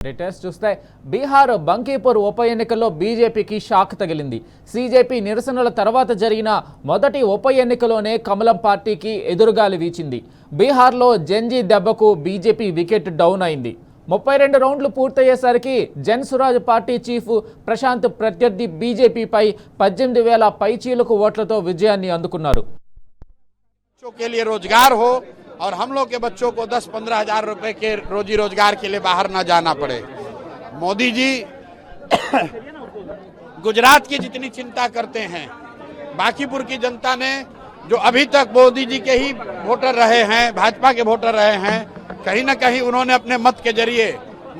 Test చూస్తే బీహార్ బంకీపూర్ ఉప ఎన్నికల్లో బీజేపీకి షాక్ తగిలింది. సీజేపీ నిరసనల తర్వాత జరిగిన మొదటి ఉప ఎన్నికలోనే కమలం పార్టీకి ఎదురుగాలి వీచింది. బీహార్లో జంజీ దెబ్బకు బీజేపీ వికెట్ డౌన్ అయింది. 32 రౌండ్లు పూర్తయ్యేసరికి జన్ సురాజ్ పార్టీ చీఫ్ ప్రశాంత్ ప్రత్యర్థి బీజేపీపై 18,000 పైచీలకు ఓట్లతో విజయాన్ని అందుకున్నారు. और हम लोग के बच्चों को 10-15 हजार रुपए के रोजी रोजगार के लिए बाहर ना जाना पड़े। मोदी जी गुजरात की जितनी चिंता करते हैं, बांकीपुर की जनता ने जो अभी तक मोदी जी के ही वोटर रहे हैं, भाजपा के वोटर रहे हैं, कहीं ना कहीं उन्होंने अपने मत के जरिए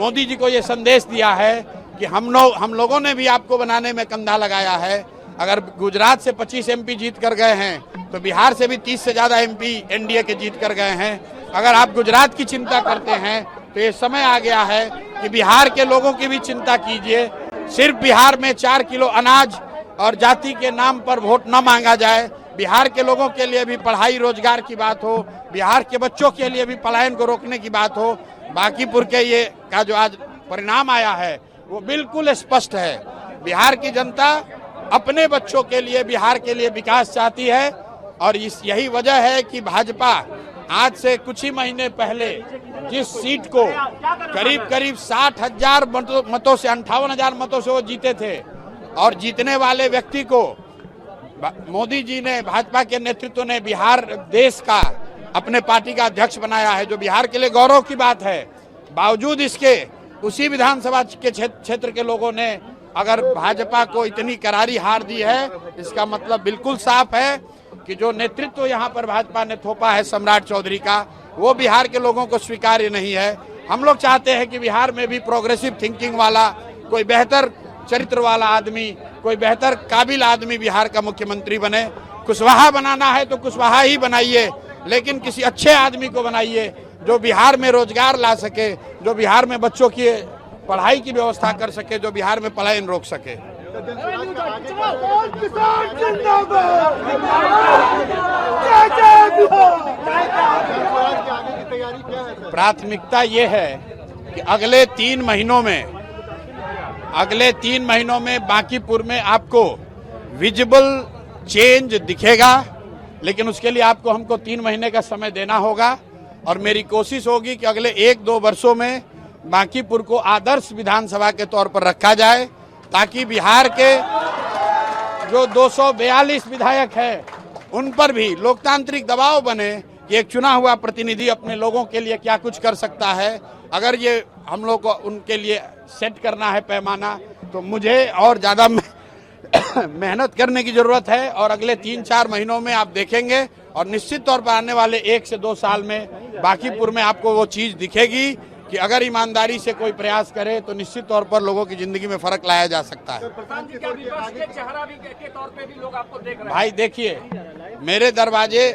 मोदी जी को ये संदेश दिया है कि हम लोगों ने भी आपको बनाने में कंधा लगाया है। अगर गुजरात से 25 एमपी जीत कर गए हैं तो बिहार से भी 30 से ज्यादा एमपी एनडीए के जीत कर गए हैं। अगर आप गुजरात की चिंता करते हैं तो ये समय आ गया है कि बिहार के लोगों की भी चिंता कीजिए। सिर्फ बिहार में 4 किलो अनाज और जाति के नाम पर वोट न मांगा जाए। बिहार के लोगों के लिए भी पढ़ाई रोजगार की बात हो, बिहार के बच्चों के लिए भी पलायन को रोकने की बात हो। बांकीपुर के ये का जो आज परिणाम आया है वो बिल्कुल स्पष्ट है। बिहार की जनता अपने बच्चों के लिए, बिहार के लिए विकास चाहती है और यही वजह है कि भाजपा आज से कुछ ही महीने पहले जिस सीट को करीब 60,000 मतों से 58,000 मतों से वो जीते थे और जीतने वाले व्यक्ति को मोदी जी ने, भाजपा के नेतृत्व ने बिहार देश का अपने पार्टी का अध्यक्ष बनाया है, जो बिहार के लिए गौरव की बात है। बावजूद इसके उसी विधानसभा के क्षेत्र के लोगों ने अगर भाजपा को इतनी करारी हार दी है, इसका मतलब बिल्कुल साफ है कि जो नेतृत्व यहाँ पर भाजपा ने थोपा है सम्राट चौधरी का, वो बिहार के लोगों को स्वीकार्य नहीं है। हम लोग चाहते हैं कि बिहार में भी प्रोग्रेसिव थिंकिंग वाला, कोई बेहतर चरित्र वाला आदमी, कोई बेहतर काबिल आदमी बिहार का मुख्यमंत्री बने। कुशवाहा बनाना है तो कुशवाहा ही बनाइए, लेकिन किसी अच्छे आदमी को बनाइए जो बिहार में रोजगार ला सके, जो बिहार में बच्चों की पढ़ाई की व्यवस्था कर सके, जो बिहार में पलायन रोक सके। प्राथमिकता ये है कि अगले 3 महीनों में बांकीपुर में आपको विजिबल चेंज दिखेगा, लेकिन उसके लिए हमको 3 महीने का समय देना होगा और मेरी कोशिश होगी कि अगले 1-2 वर्षों में बांकीपुर को आदर्श विधानसभा के तौर पर रखा जाए, ताकि बिहार के जो 242 विधायक हैं उन पर भी लोकतांत्रिक दबाव बने कि एक चुना हुआ प्रतिनिधि अपने लोगों के लिए क्या कुछ कर सकता है। अगर ये हम लोग को उनके लिए सेट करना है पैमाना, तो मुझे और ज़्यादा मेहनत करने की जरूरत है और अगले 3-4 महीनों में आप देखेंगे और निश्चित तौर पर आने वाले 1 से 2 साल में बांकीपुर में आपको वो चीज़ दिखेगी कि अगर ईमानदारी से कोई प्रयास करे तो निश्चित तौर पर लोगों की जिंदगी में फर्क लाया जा सकता है। भाई देखिए, मेरे दरवाजे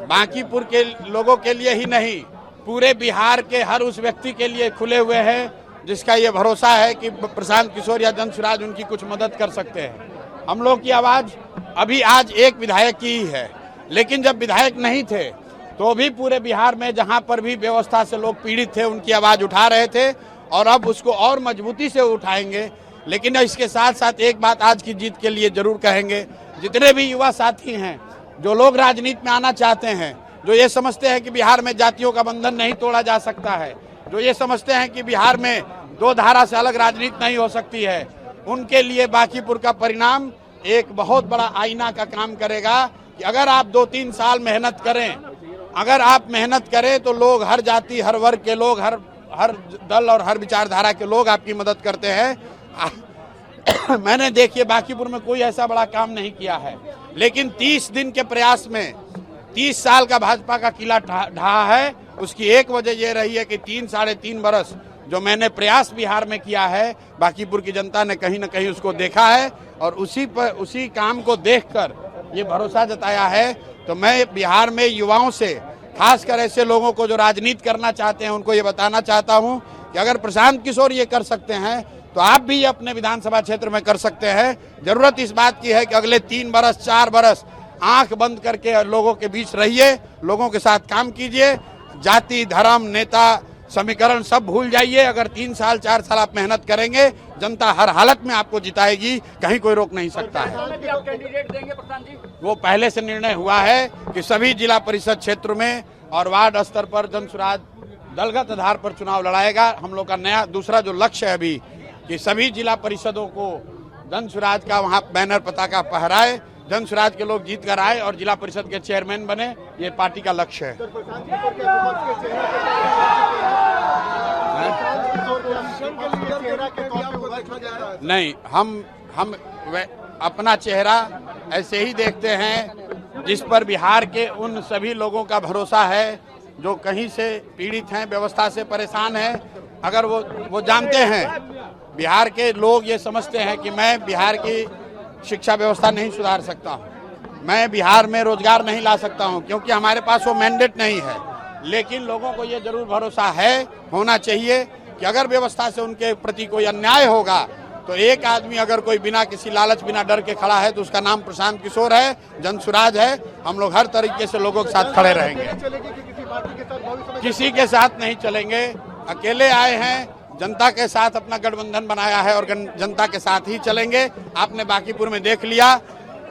बांकीपुर के लोगों के लिए ही नहीं, पूरे बिहार के हर उस व्यक्ति के लिए खुले हुए हैं जिसका ये भरोसा है कि प्रशांत किशोर या जन सुराज उनकी कुछ मदद कर सकते हैं। हम लोग की आवाज अभी आज एक विधायक की ही है, लेकिन जब विधायक नहीं थे तो भी पूरे बिहार में जहां पर भी व्यवस्था से लोग पीड़ित थे उनकी आवाज उठा रहे थे और अब उसको और मजबूती से उठाएंगे। लेकिन इसके साथ साथ एक बात आज की जीत के लिए जरूर कहेंगे, जितने भी युवा साथी हैं जो लोग राजनीति में आना चाहते हैं, जो ये समझते हैं कि बिहार में जातियों का बंधन नहीं तोड़ा जा सकता है, जो ये समझते हैं कि बिहार में 2 धारा से अलग राजनीति नहीं हो सकती है, उनके लिए बांकीपुर का परिणाम एक बहुत बड़ा आईना का काम करेगा कि अगर आप 2-3 साल मेहनत करें, अगर आप मेहनत करें तो लोग, हर जाति, हर वर्ग के लोग, हर दल और हर विचारधारा के लोग आपकी मदद करते हैं। मैंने देखिए बांकीपुर में कोई ऐसा बड़ा काम नहीं किया है, लेकिन 30 दिन के प्रयास में 30 साल का भाजपा का किला ढहा है। उसकी एक वजह यह रही है कि 3-3.5 बरस जो मैंने प्रयास बिहार में किया है, बांकीपुर की जनता ने कहीं न कहीं उसको देखा है और उसी काम को देखकर ये भरोसा जताया है। तो मैं बिहार में युवाओं से, खासकर ऐसे लोगों को जो राजनीति करना चाहते हैं, उनको ये बताना चाहता हूं कि अगर प्रशांत किशोर ये कर सकते हैं तो आप भी अपने विधानसभा क्षेत्र में कर सकते हैं। जरूरत इस बात की है कि अगले 3 बरस 4 बरस आंख बंद करके लोगों के बीच रहिए, लोगों के साथ काम कीजिए। जाति, धर्म, नेता समीकरण सब भूल जाइए। अगर 3 साल 4 साल आप मेहनत करेंगे, जनता हर हालत में आपको जिताएगी, कहीं कोई रोक नहीं सकता है। वो पहले से निर्णय हुआ है कि सभी जिला परिषद क्षेत्र में और वार्ड स्तर पर जनसुराज दलगत आधार पर चुनाव लड़ाएगा। हम लोग का नया दूसरा जो लक्ष्य है अभी कि सभी जिला परिषदों को जनसुराज का वहाँ बैनर पताका फहराए, जनसुराज के लोग जीत कर आए और जिला परिषद के चेयरमैन बने। ये पार्टी का लक्ष्य है। नहीं, हम अपना चेहरा ऐसे ही देखते हैं जिस पर बिहार के उन सभी लोगों का भरोसा है जो कहीं से पीड़ित हैं, व्यवस्था से परेशान हैं। अगर वो जानते हैं, बिहार के लोग ये समझते हैं कि मैं बिहार की शिक्षा व्यवस्था नहीं सुधार सकता हूँ, मैं बिहार में रोजगार नहीं ला सकता हूँ, क्योंकि हमारे पास वो मैंडेट नहीं है। लेकिन लोगों को ये जरूर भरोसा है, होना चाहिए कि अगर व्यवस्था से उनके प्रति कोई अन्याय होगा तो एक आदमी अगर कोई बिना किसी लालच, बिना डर के खड़ा है तो उसका नाम प्रशांत किशोर है, जनसुराज है। हम लोग हर तरीके से लोगों के साथ खड़े रहेंगे, किसी के साथ नहीं चलेंगे। अकेले आए हैं, जनता के साथ अपना गठबंधन बनाया है और जनता के साथ ही चलेंगे। आपने बांकीपुर में देख लिया,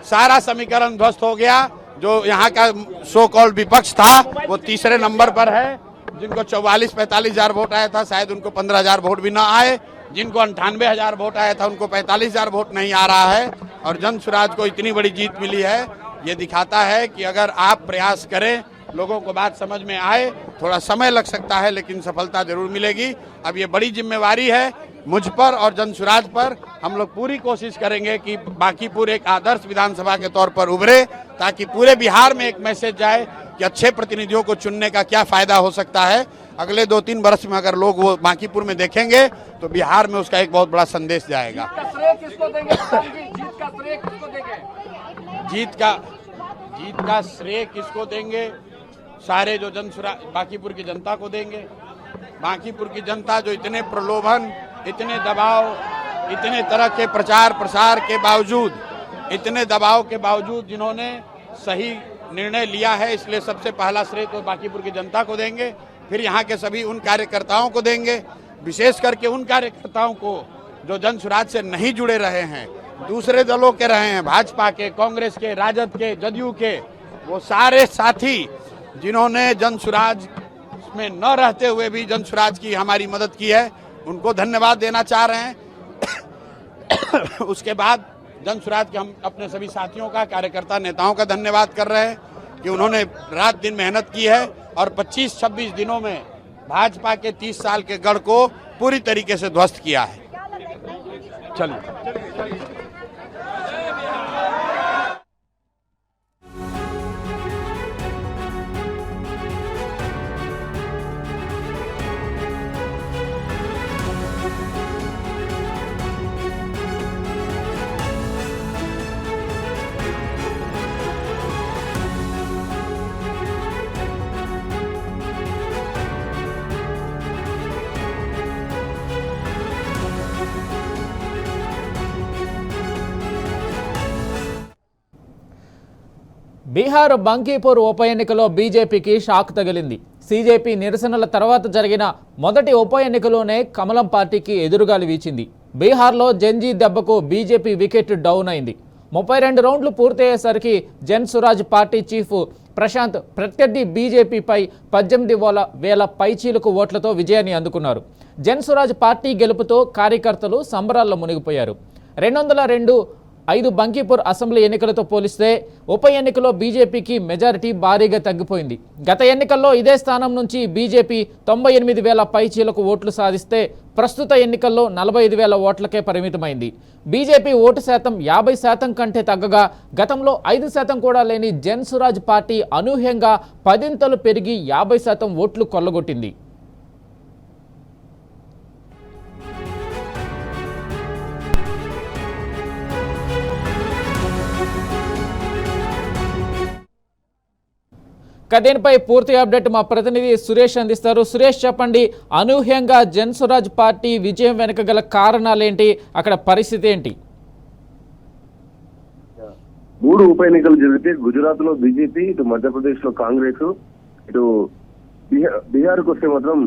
सारा समीकरण ध्वस्त हो गया। जो यहाँ का सो कॉल्ड विपक्ष था वो तीसरे नंबर पर है। जिनको 44-45 हजार वोट आया था, शायद उनको 15 हजार वोट भी ना आए। जिनको 98 हजार वोट आया था, उनको 45 हजार वोट नहीं आ रहा है। और जनसुराज को इतनी बड़ी जीत मिली है। ये दिखाता है कि अगर आप प्रयास करें, लोगों को बात समझ में आए, थोड़ा समय लग सकता है लेकिन सफलता जरूर मिलेगी। अब ये बड़ी जिम्मेवारी है मुझ पर और जनसुराज पर। हम लोग पूरी कोशिश करेंगे कि बांकीपुर एक आदर्श विधानसभा के तौर पर उभरे, ताकि पूरे बिहार में एक मैसेज जाए कि अच्छे प्रतिनिधियों को चुनने का क्या फायदा हो सकता है। अगले 2-3 वर्ष में अगर लोग वो बांकीपुर में देखेंगे तो बिहार में उसका एक बहुत बड़ा संदेश जाएगा। जीत का श्रेय किसको देंगे? सारे जो जनसुराज बांकीपुर की जनता को देंगे। बांकीपुर की जनता जो इतने प्रलोभन, इतने दबाव, इतने तरह के प्रचार प्रसार के बावजूद, इतने दबाव के बावजूद जिन्होंने सही निर्णय लिया है, इसलिए सबसे पहला श्रेय तो बांकीपुर की जनता को देंगे। फिर यहाँ के सभी उन कार्यकर्ताओं को देंगे, विशेष करके उन कार्यकर्ताओं को जो जनसुराज से नहीं जुड़े रहे हैं, दूसरे दलों के रहे हैं, भाजपा के, कांग्रेस के, राजद के, जदयू के, वो सारे साथी जिन्होंने जनसुराज में न रहते हुए भी जनसुराज की हमारी मदद की है, उनको धन्यवाद देना चाह रहे हैं। उसके बाद जनसुराज के हम अपने सभी साथियों का, कार्यकर्ता नेताओं का धन्यवाद कर रहे हैं कि उन्होंने रात दिन मेहनत की है और 25-26 दिनों में भाजपा के 30 साल के गढ़ को पूरी तरीके से ध्वस्त किया है। चलिए। బీహార్ బంకీపూర్ ఉప ఎన్నికలో బీజేపీకి షాక్ తగిలింది. సీజేపీ నిరసనల తర్వాత జరిగిన మొదటి ఉప ఎన్నికలోనే కమలం పార్టీకి ఎదురుగాలి వీచింది. బీహార్లో జంజీ దెబ్బకు బీజేపీ వికెట్ డౌన్ అయింది. 32 రౌండ్లు పూర్తయ్యేసరికి జన్సురాజ్ పార్టీ చీఫ్ ప్రశాంత్ ప్రత్యర్థి బీజేపీపై 18,000 పైచీలకు ఓట్లతో విజయాన్ని అందుకున్నారు. జన్సురాజ్ పార్టీ గెలుపుతో కార్యకర్తలు సంబరాల్లో మునిగిపోయారు. 202-5 బంకీపూర్ అసెంబ్లీ ఎన్నికలతో పోలిస్తే ఉప ఎన్నికలో బీజేపీకి మెజారిటీ భారీగా తగ్గిపోయింది. గత ఎన్నికల్లో ఇదే స్థానం నుంచి బీజేపీ 98,000 పైచీలకు ఓట్లు సాధిస్తే ప్రస్తుత ఎన్నికల్లో 45,000 ఓట్లకే పరిమితమైంది. బీజేపీ ఓటు శాతం 50% కంటే తగ్గగా గతంలో 5% కూడా లేని జన్సురాజ్ పార్టీ అనూహ్యంగా 10 పెరిగి 50% ఓట్లు కొల్లగొట్టింది. దీనిపై పూర్తి అప్డేట్ మా ప్రతినిధి సురేష్ అందిస్తారు. సురేష్, చెప్పండి, అనూహ్యంగా జన్సురాజ్ పార్టీ విజయం వెనుక గల కారణాలేంటి, అక్కడ పరిస్థితి ఏంటి? 3 ఉప ఎన్నికలు జరిగితే గుజరాత్ లో బీజేపీ, ఇటు మధ్యప్రదేశ్ లో కాంగ్రెస్, ఇటు బీహార్ కు వస్తే మాత్రం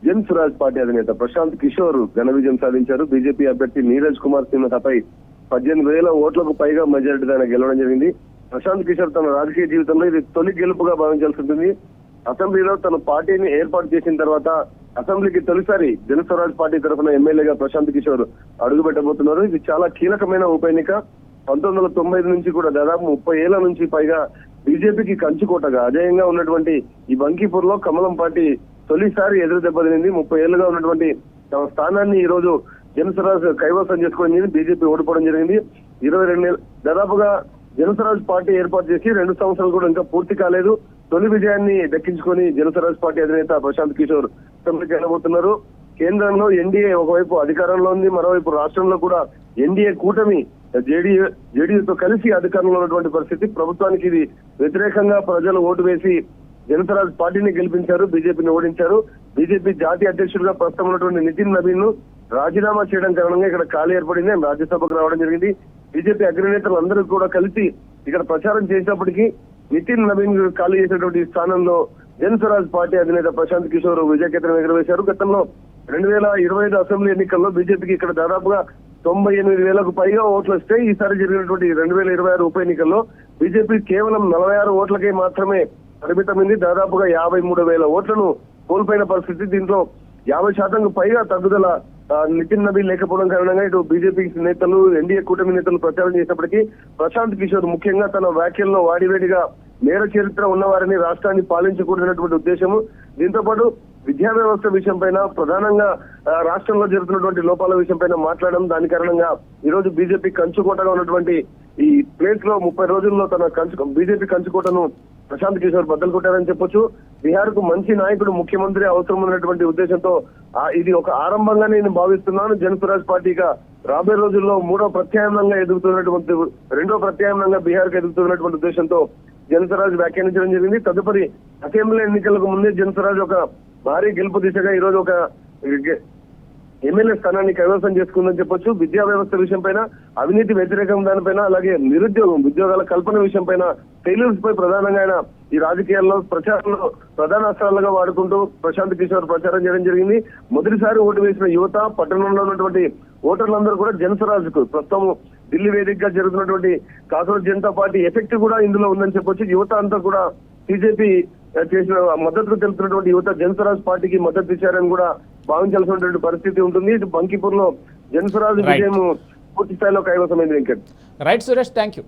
జన్ స్వరాజ్ పార్టీ అధినేత ప్రశాంత్ కిషోర్ ఘన విజయం సాధించారు. బీజేపీ అభ్యర్థి నీరజ్ కుమార్ సిన్హాపై 18,000 ఓట్లకు పైగా మెజారిటీ ఆయన గెలవడం జరిగింది. ప్రశాంత్ కిషోర్ తన రాజకీయ జీవితంలో ఇది తొలి గెలుపుగా భావించాల్సి ఉంటుంది. అసెంబ్లీలో తన పార్టీని ఏర్పాటు చేసిన తర్వాత అసెంబ్లీకి తొలిసారి జన స్వరాజ్ పార్టీ తరఫున ఎమ్మెల్యేగా ప్రశాంత్ కిషోర్ అడుగు పెట్టబోతున్నారు. ఇది చాలా కీలకమైన ఉప ఎన్నిక. 1995 నుంచి కూడా దాదాపు 30 ఏళ్ల నుంచి పైగా బీజేపీకి కంచుకోటగా అజేయంగా ఉన్నటువంటి ఈ బంకీపూర్ లో కమలం పార్టీ తొలిసారి ఎదురు దెబ్బతినింది. 30 ఏళ్లుగా ఉన్నటువంటి తమ స్థానాన్ని ఈ రోజు జన స్వరాజ్ కైవసం చేసుకోవడం బీజేపీ ఓడిపోవడం జరిగింది. 22 దాదాపుగా జన స్వరాజ్ పార్టీ ఏర్పాటు చేసి 2 సంవత్సరాలు కూడా ఇంకా పూర్తి కాలేదు. తొలి విజయాన్ని దక్కించుకొని జన స్వరాజ్ పార్టీ అధినేత ప్రశాంత్ కిషోర్ అసెంబ్లీకి వెళ్ళబోతున్నారు. కేంద్రంలో ఎన్డీఏ ఒకవైపు అధికారంలో ఉంది, మరోవైపు రాష్ట్రంలో కూడా ఎన్డీఏ కూటమి జేడీయూతో కలిసి అధికారంలో ఉన్నటువంటి పరిస్థితి. ప్రభుత్వానికి ఇది వ్యతిరేకంగా ప్రజలు ఓటు వేసి జన స్వరాజ్ పార్టీని గెలిపించారు, బీజేపీని ఓడించారు. బీజేపీ జాతీయ అధ్యక్షుడిగా ప్రస్తుతం ఉన్నటువంటి నితిన్ నవీన్ ను రాజీనామా చేయడం కారణంగా ఇక్కడ ఖాళీ ఏర్పడింది. ఆయన రాజ్యసభకు రావడం జరిగింది. బీజేపీ అగ్రనేతలు అందరూ కూడా కలిసి ఇక్కడ ప్రచారం చేసినప్పటికీ నితిన్ నవీన్ ఖాళీ చేసినటువంటి స్థానంలో జన స్వరాజ్ పార్టీ అధినేత ప్రశాంత్ కిషోర్ విజయకేతనం ఎగురవేశారు. గతంలో 2025 అసెంబ్లీ ఎన్నికల్లో బీజేపీకి ఇక్కడ దాదాపుగా 98,000కు పైగా ఓట్లు వస్తే ఈసారి జరిగినటువంటి 2026 ఉప ఎన్నికల్లో బీజేపీ కేవలం 46 ఓట్లకే మాత్రమే పరిమితమైంది. దాదాపుగా 53,000 ఓట్లను కోల్పోయిన పరిస్థితి. దీంట్లో 50% పైగా తగ్గుదల నితిన్ నవీన్ లేకపోవడం కారణంగా ఇటు బీజేపీ నేతలు ఎన్డీఏ కూటమి నేతలు ప్రచారం చేసినప్పటికీ ప్రశాంత్ కిషోర్ ముఖ్యంగా తన వ్యాఖ్యల్లో వాడివేడిగా నేర చరిత్ర ఉన్నవారిని రాష్ట్రాన్ని పాలించకూడదన్నటువంటి ఉద్దేశము, దీంతో పాటు విద్యా వ్యవస్థ విషయం పైన ప్రధానంగా రాష్ట్రంలో జరుగుతున్నటువంటి లోపాల విషయం పైన మాట్లాడడం, దాని కారణంగా ఈ రోజు బీజేపీ కంచుకోటగా ఉన్నటువంటి ఈ ప్లేస్ లో 30 రోజుల్లో తన బీజేపీ కంచుకోటను ప్రశాంత్ కిషోర్ బద్దలు కొట్టారని చెప్పొచ్చు. బీహార్ కు మంచి నాయకుడు ముఖ్యమంత్రి అవసరం ఉన్నటువంటి ఉద్దేశంతో ఇది ఒక ఆరంభంగా నేను భావిస్తున్నాను. జన స్వరాజ్ పార్టీగా రాబోయే రోజుల్లో రెండో ప్రత్యామ్నాయంగా బీహార్ కు ఎదుగుతున్నటువంటి ఉద్దేశంతో జన స్వరాజ్ వ్యాఖ్యానించడం జరిగింది. తదుపరి అసెంబ్లీ ఎన్నికలకు ముందే జన స్వరాజ్ ఒక భారీ గెలుపు దిశగా ఈ రోజు ఒక ఎమ్మెల్యే స్థానాన్ని కైవసం చేసుకుందని చెప్పొచ్చు. విద్యా వ్యవస్థ విషయం పైన, అవినీతి వ్యతిరేకం దానిపైన, అలాగే ఉద్యోగాల కల్పన విషయం పైన, ఫెయిల్యూర్స్ పై ప్రధానంగా ఆయన ఈ రాజకీయాల్లో ప్రచారంలో ప్రధాన అస్త్రాలుగా వాడుకుంటూ ప్రశాంత్ కిషోర్ ప్రచారం చేయడం జరిగింది. మొదటిసారి ఓటు వేసిన యువత, పట్టణంలో ఉన్నటువంటి ఓటర్లందరూ కూడా జన స్వరాజ్ కు ప్రస్తుతం ఢిల్లీ వేదికగా జరుగుతున్నటువంటి కాంగ్రెస్ జనతా పార్టీ ఎఫెక్ట్ కూడా ఇందులో ఉందని చెప్పొచ్చు. యువత అంతా కూడా బీజేపీ చేసిన మద్దతు తెలుపుతున్నటువంటి యువత జన స్వరాజ్ పార్టీకి మద్దతు ఇచ్చారని కూడా భావించాల్సినటువంటి పరిస్థితి ఉంటుంది. ఇటు బంకీపూర్ లో జన స్వరాజ్ విజయం పూర్తి స్థాయిలో కైవసమైంది. Venkat right Suresh, thank you.